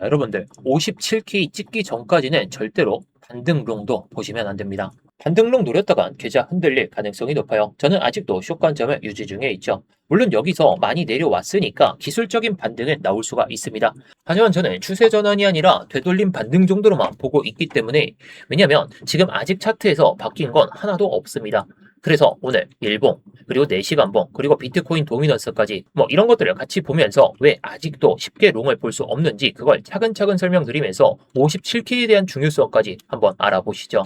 여러분들 57K 찍기 전까지는 절대로 반등롱도 보시면 안 됩니다. 반등롱 노렸다간 계좌 흔들릴 가능성이 높아요. 저는 아직도 숏 관점을 유지 중에 있죠. 물론 여기서 많이 내려왔으니까 기술적인 반등은 나올 수가 있습니다. 하지만 저는 추세 전환이 아니라 되돌림 반등 정도로만 보고 있기 때문에, 왜냐면 지금 아직 차트에서 바뀐 건 하나도 없습니다. 그래서 오늘 일봉, 그리고 4시간봉, 그리고 비트코인 도미넌스까지 뭐 이런 것들을 같이 보면서 왜 아직도 쉽게 롱을 볼 수 없는지 그걸 차근차근 설명드리면서 57K에 대한 중요성까지 한번 알아보시죠.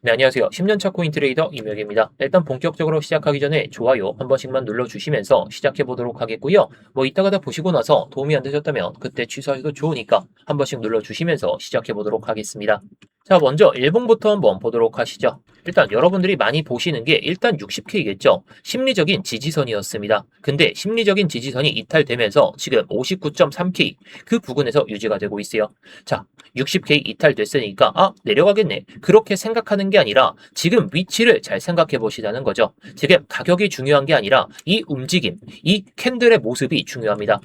네, 안녕하세요. 10년차 코인 트레이더 이명입니다. 일단 본격적으로 시작하기 전에 좋아요 한 번씩만 눌러주시면서 시작해 보도록 하겠고요. 뭐 이따가 다 보시고 나서 도움이 안 되셨다면 그때 취소해도 좋으니까 한 번씩 눌러주시면서 시작해 보도록 하겠습니다. 자, 먼저 일봉부터 한번 보도록 하시죠. 일단 여러분들이 많이 보시는 게 일단 60K겠죠. 심리적인 지지선이었습니다. 근데 심리적인 지지선이 이탈되면서 지금 59.3K 그 부근에서 유지가 되고 있어요. 자, 60K 이탈됐으니까 내려가겠네, 그렇게 생각하는 게 아니라 지금 위치를 잘 생각해 보시자는 거죠. 지금 가격이 중요한 게 아니라 이 움직임, 이 캔들의 모습이 중요합니다.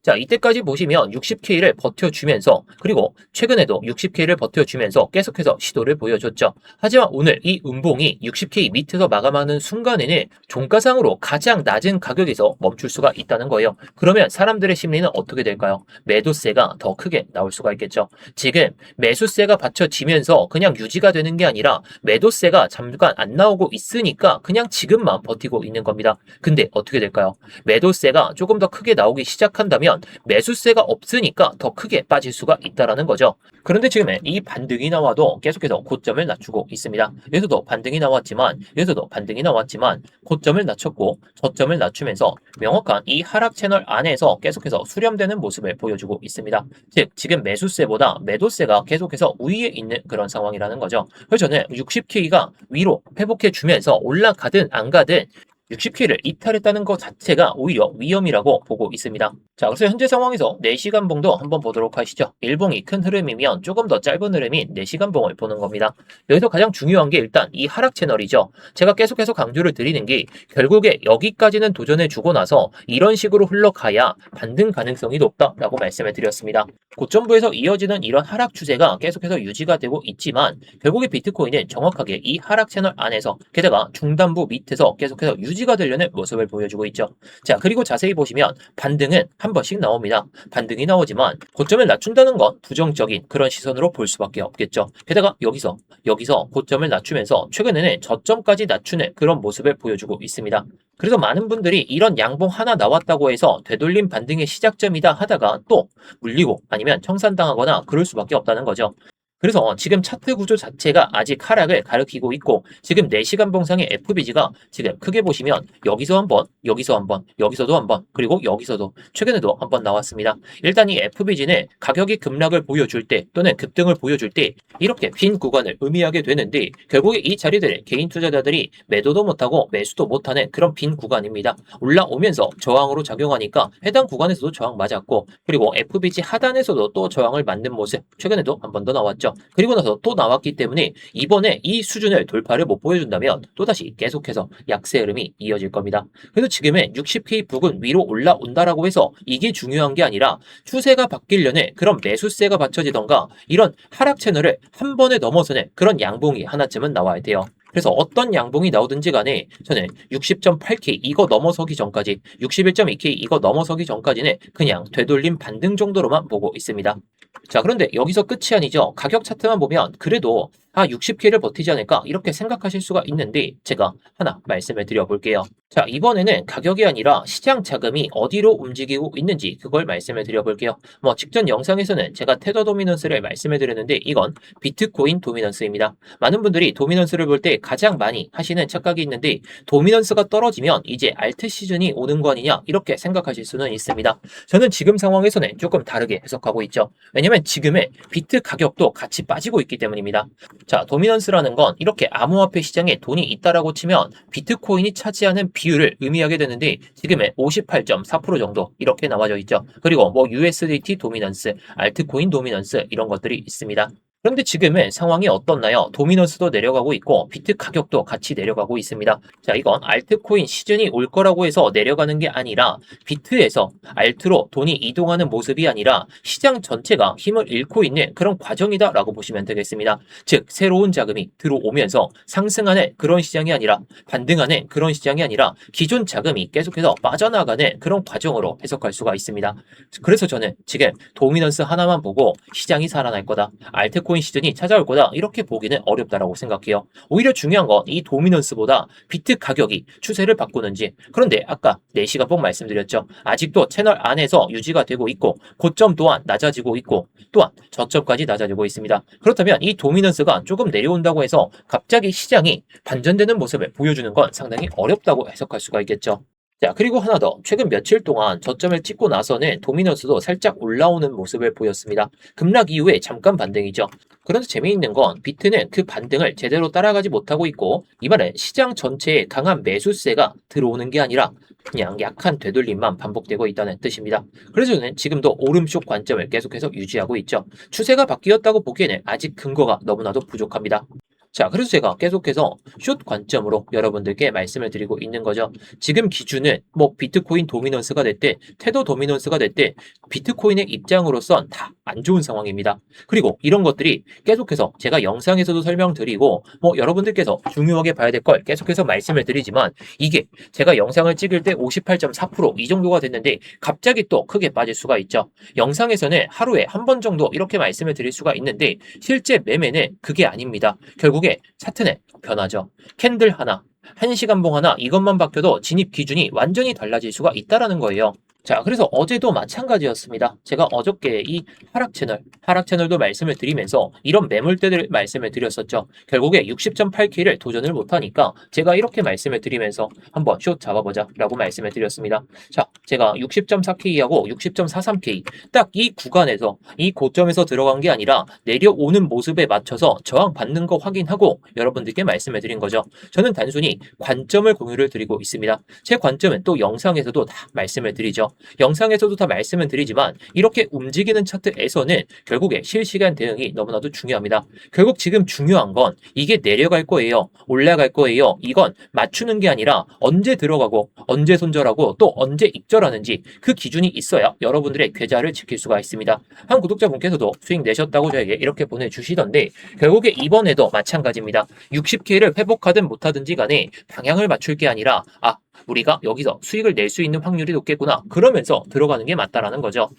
자, 이때까지 보시면 60K를 버텨주면서, 그리고 최근에도 60K를 버텨주면서 계속해서 시도를 보여줬죠. 하지만 오늘 이 음봉이 60K 밑에서 마감하는 순간에는 종가상으로 가장 낮은 가격에서 멈출 수가 있다는 거예요. 그러면 사람들의 심리는 어떻게 될까요? 매도세가 더 크게 나올 수가 있겠죠. 지금 매수세가 받쳐지면서 그냥 유지가 되는 게 아니라 매도세가 잠깐 안 나오고 있으니까 그냥 지금만 버티고 있는 겁니다. 근데 어떻게 될까요? 매도세가 조금 더 크게 나오기 시작한다면 매수세가 없으니까 더 크게 빠질 수가 있다라는 거죠. 그런데 지금 이 반등이 나와도 계속해서 고점을 낮추고 있습니다. 여기서도 반등이 나왔지만, 여기서도 반등이 나왔지만 고점을 낮췄고 저점을 낮추면서 명확한 이 하락 채널 안에서 계속해서 수렴되는 모습을 보여주고 있습니다. 즉 지금 매수세보다 매도세가 계속해서 우위에 있는 그런 상황이라는 거죠. 그래서 저는 60K가 위로 회복해 주면서 올라가든 안 가든 60K를 이탈했다는 것 자체가 오히려 위험이라고 보고 있습니다. 자, 그래서 현재 상황에서 4시간 봉도 한번 보도록 하시죠. 일봉이 큰 흐름이면 조금 더 짧은 흐름인 4시간 봉을 보는 겁니다. 여기서 가장 중요한 게 일단 이 하락 채널이죠. 제가 계속해서 강조를 드리는 게 결국에 여기까지는 도전해 주고 나서 이런 식으로 흘러가야 반등 가능성이 높다라고 말씀을 드렸습니다. 고점부에서 이어지는 이런 하락 추세가 계속해서 유지가 되고 있지만 결국에 비트코인은 정확하게 이 하락 채널 안에서, 게다가 중단부 밑에서 계속해서 유지가 되려는 모습을 보여주고 있죠. 자, 그리고 자세히 보시면 반등은 한 번씩 나옵니다. 반등이 나오지만 고점을 낮춘다는 건 부정적인 그런 시선으로 볼 수밖에 없겠죠. 게다가 여기서 고점을 낮추면서 최근에는 저점까지 낮추는 그런 모습을 보여주고 있습니다. 그래서 많은 분들이 이런 양봉 하나 나왔다고 해서 되돌림 반등의 시작점이다 하다가 또 물리고 아니면 청산당하거나 그럴 수밖에 없다는 거죠. 그래서 지금 차트 구조 자체가 아직 하락을 가리키고 있고, 지금 4시간 봉상의 FBG가 지금 크게 보시면 여기서 한번, 여기서 한번, 여기서도 한번, 그리고 여기서도 최근에도 한번 나왔습니다. 일단 이 FBG는 가격이 급락을 보여줄 때 또는 급등을 보여줄 때 이렇게 빈 구간을 의미하게 되는데, 결국에 이 자리들을 개인 투자자들이 매도도 못하고 매수도 못하는 그런 빈 구간입니다. 올라오면서 저항으로 작용하니까 해당 구간에서도 저항 맞았고, 그리고 FBG 하단에서도 또 저항을 맞는 모습 최근에도 한 번 더 나왔죠. 그리고 나서 또 나왔기 때문에 이번에 이 수준을 돌파를 못 보여준다면 또다시 계속해서 약세 흐름이 이어질 겁니다. 그래서 지금의 60K 부근 위로 올라온다라고 해서 이게 중요한 게 아니라 추세가 바뀌려는 그런 매수세가 받쳐지던가 이런 하락 채널을 한 번에 넘어서는 그런 양봉이 하나쯤은 나와야 돼요. 그래서 어떤 양봉이 나오든지 간에 저는 60.8K 이거 넘어서기 전까지, 61.2K 이거 넘어서기 전까지는 그냥 되돌림 반등 정도로만 보고 있습니다. 자, 그런데 여기서 끝이 아니죠. 가격 차트만 보면 그래도 60K를 버티지 않을까 이렇게 생각하실 수가 있는데, 제가 하나 말씀을 드려볼게요. 자, 이번에는 가격이 아니라 시장 자금이 어디로 움직이고 있는지 그걸 말씀을 드려볼게요. 뭐 직전 영상에서는 제가 테더 도미넌스를 말씀을 드렸는데 이건 비트코인 도미넌스입니다. 많은 분들이 도미넌스를 볼 때 가장 많이 하시는 착각이 있는데, 도미넌스가 떨어지면 이제 알트 시즌이 오는 거 아니냐 이렇게 생각하실 수는 있습니다. 저는 지금 상황에서는 조금 다르게 해석하고 있죠. 왜냐면 지금의 비트 가격도 같이 빠지고 있기 때문입니다. 자, 도미넌스라는 건 이렇게 암호화폐 시장에 돈이 있다라고 치면 비트코인이 차지하는 비율을 의미하게 되는데, 지금의 58.4% 정도 이렇게 나와져 있죠. 그리고 뭐 USDT 도미넌스, 알트코인 도미넌스 이런 것들이 있습니다. 그런데 지금의 상황이 어떻나요? 도미넌스도 내려가고 있고 비트 가격도 같이 내려가고 있습니다. 자, 이건 알트코인 시즌이 올 거라고 해서 내려가는 게 아니라 비트에서 알트로 돈이 이동하는 모습이 아니라 시장 전체가 힘을 잃고 있는 그런 과정이다라고 보시면 되겠습니다. 즉, 새로운 자금이 들어오면서 상승하는 그런 시장이 아니라 반등하는 그런 시장이 아니라 기존 자금이 계속해서 빠져나가는 그런 과정으로 해석할 수가 있습니다. 그래서 저는 지금 도미넌스 하나만 보고 시장이 살아날 거다. 알트코인 시즌이 찾아올 거다. 이렇게 보기는 어렵다라고 생각해요. 오히려 중요한 건 이 도미넌스보다 비트 가격이 추세를 바꾸는지. 그런데 아까 4시간 뽕 말씀드렸죠. 아직도 채널 안에서 유지가 되고 있고 고점 또한 낮아지고 있고 또한 저점까지 낮아지고 있습니다. 그렇다면 이 도미넌스가 조금 내려온다고 해서 갑자기 시장이 반전되는 모습을 보여주는 건 상당히 어렵다고 해석할 수가 있겠죠. 자, 그리고 하나 더. 최근 며칠 동안 저점을 찍고 나서는 도미넌스도 살짝 올라오는 모습을 보였습니다. 급락 이후에 잠깐 반등이죠. 그런데 재미있는 건 비트는 그 반등을 제대로 따라가지 못하고 있고 이 말은 시장 전체에 강한 매수세가 들어오는 게 아니라 그냥 약한 되돌림만 반복되고 있다는 뜻입니다. 그래서 저는 지금도 오름쇼 관점을 계속해서 유지하고 있죠. 추세가 바뀌었다고 보기에는 아직 근거가 너무나도 부족합니다. 자, 그래서 제가 계속해서 숏 관점으로 여러분들께 말씀을 드리고 있는 거죠. 지금 기준은 뭐 비트코인 도미넌스가 됐든 테더 도미넌스가 됐든 비트코인의 입장으로선 다 안 좋은 상황입니다. 그리고 이런 것들이 계속해서 제가 영상에서도 설명드리고 뭐 여러분들께서 중요하게 봐야 될 걸 계속해서 말씀을 드리지만 이게 제가 영상을 찍을 때 58.4%이 정도가 됐는데 갑자기 또 크게 빠질 수가 있죠. 영상에서는 하루에 한 번 정도 이렇게 말씀을 드릴 수가 있는데 실제 매매는 그게 아닙니다. 결국에 차트는 변하죠. 캔들 하나, 1시간봉 하나 이것만 바뀌어도 진입 기준이 완전히 달라질 수가 있다라는 거예요. 자, 그래서 어제도 마찬가지였습니다. 제가 어저께 이 하락 채널도 말씀을 드리면서 이런 매물대들 말씀을 드렸었죠. 결국에 60.8K를 도전을 못하니까 제가 이렇게 말씀을 드리면서 한번 숏 잡아보자 라고 말씀을 드렸습니다. 자, 제가 60.4K하고 60.43K 딱 이 구간에서 이 고점에서 들어간 게 아니라 내려오는 모습에 맞춰서 저항 받는 거 확인하고 여러분들께 말씀을 드린 거죠. 저는 단순히 관점을 공유를 드리고 있습니다. 제 관점은 또 영상에서도 다 말씀을 드리죠. 영상에서도 다 말씀을 드리지만 이렇게 움직이는 차트에서는 결국에 실시간 대응이 너무나도 중요합니다. 결국 지금 중요한 건 이게 내려갈 거예요. 올라갈 거예요. 이건 맞추는 게 아니라 언제 들어가고 언제 손절하고 또 언제 입절하는지 그 기준이 있어야 여러분들의 계좌를 지킬 수가 있습니다. 한 구독자분께서도 수익 내셨다고 저에게 이렇게 보내주시던데 결국에 이번에도 마찬가지입니다. 60K를 회복하든 못하든지 간에 방향을 맞출 게 아니라 우리가 여기서 수익을 낼 수 있는 확률이 높겠구나. 그러면서 들어가는 게 맞다라는 거죠.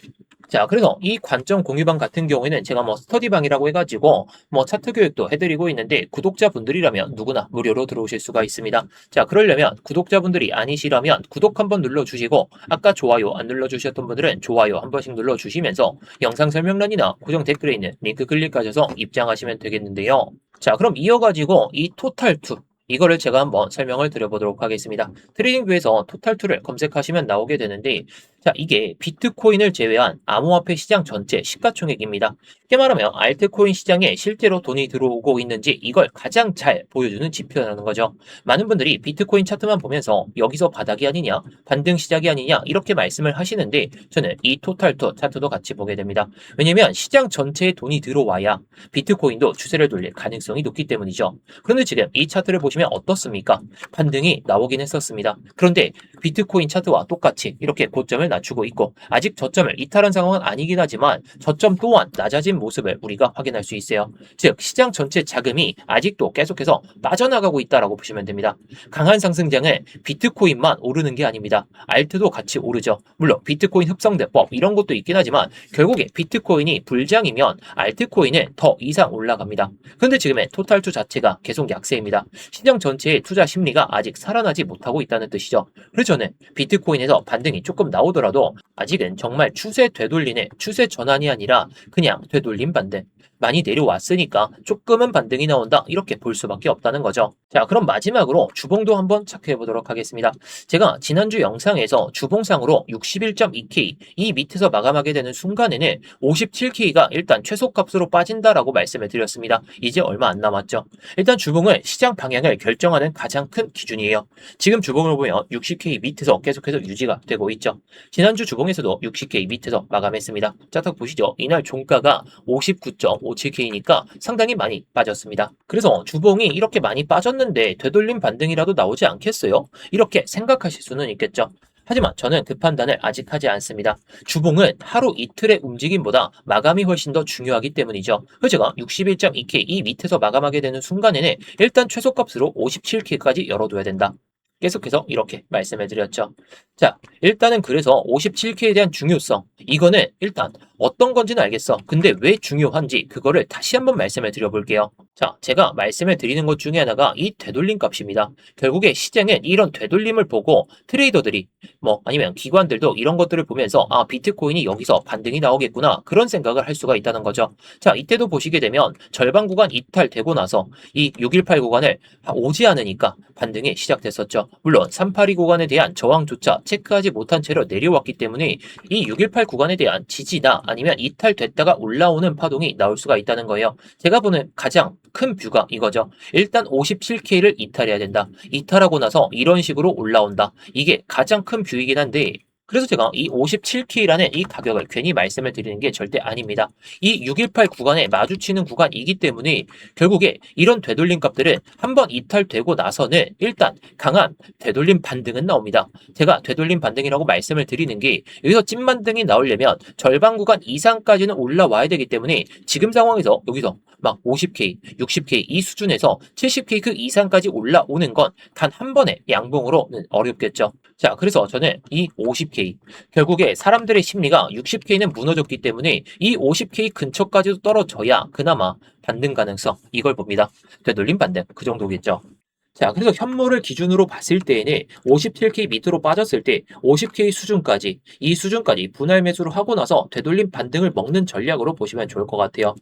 자, 그래서 이 관점 공유방 같은 경우에는 제가 뭐 스터디방이라고 해가지고 뭐 차트 교육도 해드리고 있는데 구독자분들이라면 누구나 무료로 들어오실 수가 있습니다. 자, 그러려면 구독자분들이 아니시라면 구독 한번 눌러주시고 아까 좋아요 안 눌러주셨던 분들은 좋아요 한 번씩 눌러주시면서 영상 설명란이나 고정 댓글에 있는 링크 클릭하셔서 입장하시면 되겠는데요. 자, 그럼 이어가지고 이 토탈2 이거를 제가 한번 설명을 드려보도록 하겠습니다. 트레이딩뷰에서 토탈2를 검색하시면 나오게 되는데 자, 이게 비트코인을 제외한 암호화폐 시장 전체 시가총액입니다. 쉽게 말하면 알트코인 시장에 실제로 돈이 들어오고 있는지 이걸 가장 잘 보여주는 지표라는 거죠. 많은 분들이 비트코인 차트만 보면서 여기서 바닥이 아니냐, 반등 시작이 아니냐 이렇게 말씀을 하시는데 저는 이 토탈2 차트도 같이 보게 됩니다. 왜냐면 시장 전체에 돈이 들어와야 비트코인도 추세를 돌릴 가능성이 높기 때문이죠. 그런데 지금 이 차트를 보시면 어떻습니까? 반등이 나오긴 했었습니다. 그런데 비트코인 차트와 똑같이 이렇게 고점을 낮추고 있고 아직 저점을 이탈한 상황은 아니긴 하지만 저점 또한 낮아진 모습을 우리가 확인할 수 있어요. 즉 시장 전체 자금이 아직도 계속해서 빠져나가고 있다라고 보시면 됩니다. 강한 상승장은 비트코인만 오르는 게 아닙니다. 알트도 같이 오르죠. 물론 비트코인 흡성대법 이런 것도 있긴 하지만 결국에 비트코인이 불장이면 알트코인은 더 이상 올라갑니다. 그런데 지금의 토탈2 자체가 계속 약세입니다. 시장 전체의 투자 심리가 아직 살아나지 못하고 있다는 뜻이죠. 그래서 저는 비트코인에서 반등이 조금 나오더라도 아직은 정말 추세 되돌리는 추세 전환이 아니라 그냥 되돌림 반등. 많이 내려왔으니까 조금은 반등이 나온다 이렇게 볼 수밖에 없다는 거죠. 자, 그럼 마지막으로 주봉도 한번 체크해 보도록 하겠습니다. 제가 지난주 영상에서 주봉상으로 61.2K 이 밑에서 마감하게 되는 순간에는 57K가 일단 최소값으로 빠진다라고 말씀을 드렸습니다. 이제 얼마 안 남았죠. 일단 주봉은 시장 방향을 결정하는 가장 큰 기준이에요. 지금 주봉을 보면 60K 밑에서 계속해서 유지가 되고 있죠. 지난주 주봉에서도 60K 밑에서 마감했습니다. 자, 딱 보시죠. 이날 종가가 59.57K니까 상당히 많이 빠졌습니다. 그래서 주봉이 이렇게 많이 빠졌는데 되돌림 반등이라도 나오지 않겠어요? 이렇게 생각하실 수는 있겠죠. 하지만 저는 그 판단을 아직 하지 않습니다. 주봉은 하루 이틀의 움직임보다 마감이 훨씬 더 중요하기 때문이죠. 그래서 제가 61.2K 이 밑에서 마감하게 되는 순간에는 일단 최소값으로 57K까지 열어둬야 된다. 계속해서 이렇게 말씀을 드렸죠. 자, 일단은 그래서 57K에 대한 중요성, 이거는 일단 어떤 건지는 알겠어. 근데 왜 중요한지 그거를 다시 한번 말씀을 드려볼게요. 자, 제가 말씀을 드리는 것 중에 하나가 이 되돌림 값입니다. 결국에 시장은 이런 되돌림을 보고 트레이더들이 아니면 기관들도 이런 것들을 보면서 아, 비트코인이 여기서 반등이 나오겠구나 그런 생각을 할 수가 있다는 거죠. 자, 이때도 보시게 되면 절반 구간 이탈되고 나서 이 618 구간을 오지 않으니까 반등이 시작됐었죠. 물론 382 구간에 대한 저항조차 체크하지 못한 채로 내려왔기 때문에 이 618 구간에 대한 지지나 아니면 이탈됐다가 올라오는 파동이 나올 수가 있다는 거예요. 제가 보는 가장 큰 뷰가 이거죠. 일단 57K를 이탈해야 된다. 이탈하고 나서 이런 식으로 올라온다. 이게 가장 큰 뷰이긴 한데 그래서 제가 이 57K라는 이 가격을 괜히 말씀을 드리는 게 절대 아닙니다. 이 618 구간에 마주치는 구간이기 때문에 결국에 이런 되돌림 값들은 한번 이탈되고 나서는 일단 강한 되돌림 반등은 나옵니다. 제가 되돌림 반등이라고 말씀을 드리는 게 여기서 찐 반등이 나오려면 절반 구간 이상까지는 올라와야 되기 때문에 지금 상황에서 여기서 막 50K, 60K 이 수준에서 70K 그 이상까지 올라오는 건 단 한 번의 양봉으로는 어렵겠죠. 자, 그래서 저는 이 50K, 결국에 사람들의 심리가 60K는 무너졌기 때문에 이 50K 근처까지도 떨어져야 그나마 반등 가능성 이걸 봅니다. 되돌림 반등 그 정도겠죠. 자, 그래서 현물을 기준으로 봤을 때에는 57K 밑으로 빠졌을 때 50K 수준까지 이 수준까지 분할 매수를 하고 나서 되돌림 반등을 먹는 전략으로 보시면 좋을 것 같아요.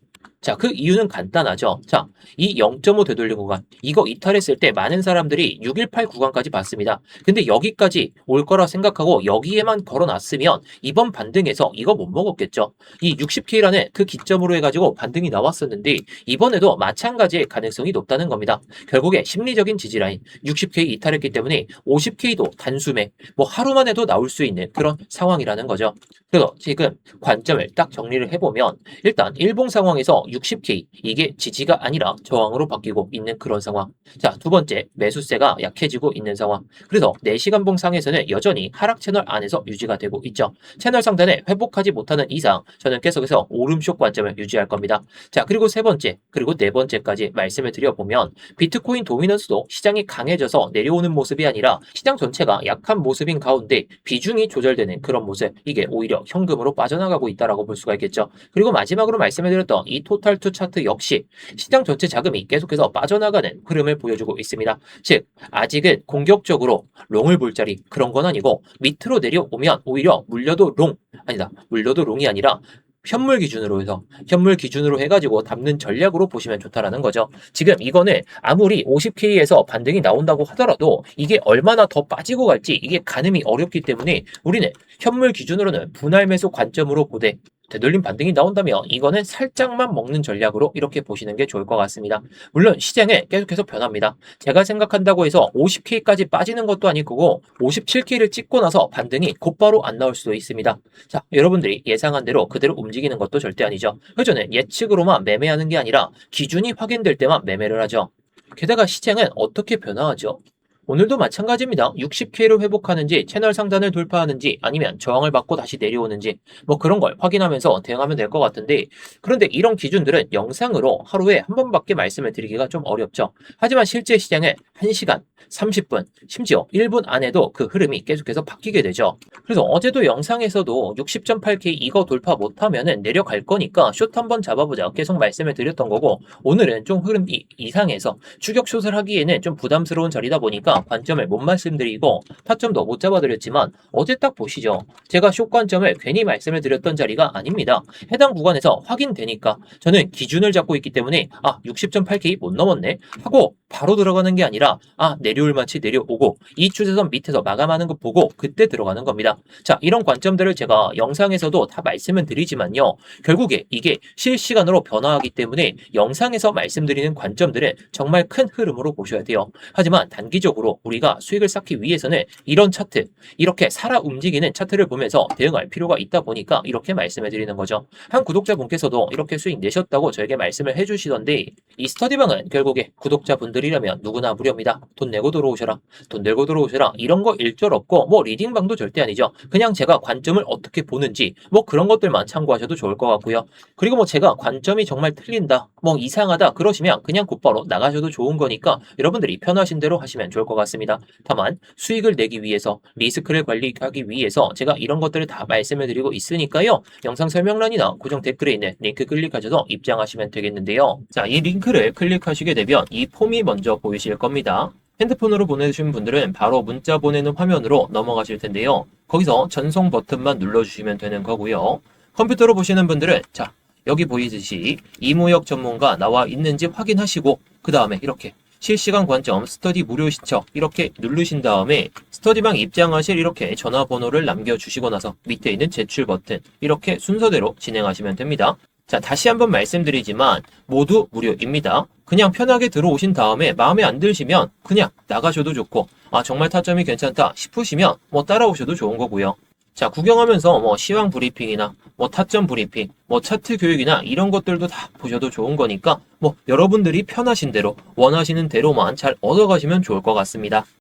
자, 그 이유는 간단하죠. 자, 이 0.5 되돌림 구간, 이거 이탈했을 때 많은 사람들이 618 구간까지 봤습니다. 근데 여기까지 올 거라 생각하고 여기에만 걸어놨으면 이번 반등에서 이거 못 먹었겠죠. 이 60K라는 그 기점으로 해가지고 반등이 나왔었는데 이번에도 마찬가지의 가능성이 높다는 겁니다. 결국에 심리적인 지지라인 60K 이탈했기 때문에 50K도 단숨에 하루만 해도 나올 수 있는 그런 상황이라는 거죠. 그래서 지금 관점을 딱 정리를 해보면 일단 일봉 상황에서 60K 이게 지지가 아니라 저항으로 바뀌고 있는 그런 상황. 자, 두 번째 매수세가 약해지고 있는 상황. 그래서 4시간봉 상에서는 여전히 하락 채널 안에서 유지가 되고 있죠. 채널 상단에 회복하지 못하는 이상 저는 계속해서 오름쇼 관점을 유지할 겁니다. 자, 그리고 세 번째 그리고 네 번째까지 말씀을 드려보면 비트코인 도미넌스도 시장이 강해져서 내려오는 모습이 아니라 시장 전체가 약한 모습인 가운데 비중이 조절되는 그런 모습, 이게 오히려 현금으로 빠져나가고 있다라고 볼 수가 있겠죠. 그리고 마지막으로 말씀을 드렸던 이 토탈2 차트 역시 시장 전체 자금이 계속해서 빠져나가는 흐름을 보여주고 있습니다. 즉 아직은 공격적으로 롱을 볼 자리 그런 건 아니고 밑으로 내려오면 오히려 물려도 롱이 아니라 현물 기준으로 해가지고 담는 전략으로 보시면 좋다라는 거죠. 지금 이거는 아무리 50K에서 반등이 나온다고 하더라도 이게 얼마나 더 빠지고 갈지 이게 가늠이 어렵기 때문에 우리는 현물 기준으로는 분할 매수 관점으로 보되 되돌림 반등이 나온다면 이거는 살짝만 먹는 전략으로 이렇게 보시는 게 좋을 것 같습니다. 물론 시장에 계속해서 변합니다. 제가 생각한다고 해서 50K까지 빠지는 것도 아닐 거고 57K를 찍고 나서 반등이 곧바로 안 나올 수도 있습니다. 자, 여러분들이 예상한 대로 그대로 움직이는 것도 절대 아니죠. 그래서 저는 예측으로만 매매하는 게 아니라 기준이 확인될 때만 매매를 하죠. 게다가 시장은 어떻게 변화하죠? 오늘도 마찬가지입니다. 60K를 회복하는지 채널 상단을 돌파하는지 아니면 저항을 받고 다시 내려오는지 그런 걸 확인하면서 대응하면 될 것 같은데 그런데 이런 기준들은 영상으로 하루에 한 번밖에 말씀을 드리기가 좀 어렵죠. 하지만 실제 시장은 1시간, 30분, 심지어 1분 안에도 그 흐름이 계속해서 바뀌게 되죠. 그래서 어제도 영상에서도 60.8K 이거 돌파 못하면은 내려갈 거니까 숏 한번 잡아보자 계속 말씀을 드렸던 거고 오늘은 좀 흐름 이상해서 추격 숏을 하기에는 좀 부담스러운 자리다 보니까 관점을 못 말씀드리고 타점도 못 잡아드렸지만 어제 딱 보시죠. 제가 숏 관점을 괜히 말씀을 드렸던 자리가 아닙니다. 해당 구간에서 확인되니까 저는 기준을 잡고 있기 때문에 60.8K 못 넘었네 하고 바로 들어가는 게 아니라 내려올 만치 내려오고 이 추세선 밑에서 마감하는 거 보고 그때 들어가는 겁니다. 자, 이런 관점들을 제가 영상에서도 다 말씀을 드리지만요. 결국에 이게 실시간으로 변화하기 때문에 영상에서 말씀드리는 관점들은 정말 큰 흐름으로 보셔야 돼요. 하지만 단기적으로 기본적으로 우리가 수익을 쌓기 위해서는 이런 차트, 이렇게 살아 움직이는 차트를 보면서 대응할 필요가 있다 보니까 이렇게 말씀해 드리는 거죠. 한 구독자분께서도 이렇게 수익 내셨다고 저에게 말씀을 해주시던데, 이 스터디방은 결국에 구독자분들이라면 누구나 무료입니다. 돈 내고 들어오셔라, 돈 내고 들어오셔라, 이런 거 일절 없고 뭐 리딩방도 절대 아니죠. 그냥 제가 관점을 어떻게 보는지 뭐 그런 것들만 참고하셔도 좋을 것 같고요. 그리고 뭐 제가 관점이 정말 틀린다, 뭐 이상하다 그러시면 그냥 곧바로 나가셔도 좋은 거니까 여러분들이 편하신 대로 하시면 좋을 것 같습니다. 다만 수익을 내기 위해서, 리스크를 관리하기 위해서 제가 이런 것들을 다 말씀을 드리고 있으니까요. 영상 설명란이나 고정 댓글에 있는 링크 클릭하셔서 입장하시면 되겠는데요. 자, 이 링크를 클릭하시게 되면 이 폼이 먼저 보이실 겁니다. 핸드폰으로 보내주신 분들은 바로 문자 보내는 화면으로 넘어가실 텐데요. 거기서 전송 버튼만 눌러주시면 되는 거고요. 컴퓨터로 보시는 분들은 자, 여기 보이듯이 이무역 전문가 나와 있는지 확인하시고 그 다음에 이렇게 실시간 관점 스터디 무료 신청 이렇게 누르신 다음에 스터디방 입장하실 이렇게 전화번호를 남겨주시고 나서 밑에 있는 제출 버튼 이렇게 순서대로 진행하시면 됩니다. 자, 다시 한번 말씀드리지만 모두 무료입니다. 그냥 편하게 들어오신 다음에 마음에 안 드시면 그냥 나가셔도 좋고, 아 정말 타점이 괜찮다 싶으시면 뭐 따라오셔도 좋은 거고요. 자, 구경하면서 뭐 시황 브리핑이나 뭐 타점 브리핑, 뭐 차트 교육이나 이런 것들도 다 보셔도 좋은 거니까 뭐 여러분들이 편하신 대로 원하시는 대로만 잘 얻어가시면 좋을 것 같습니다.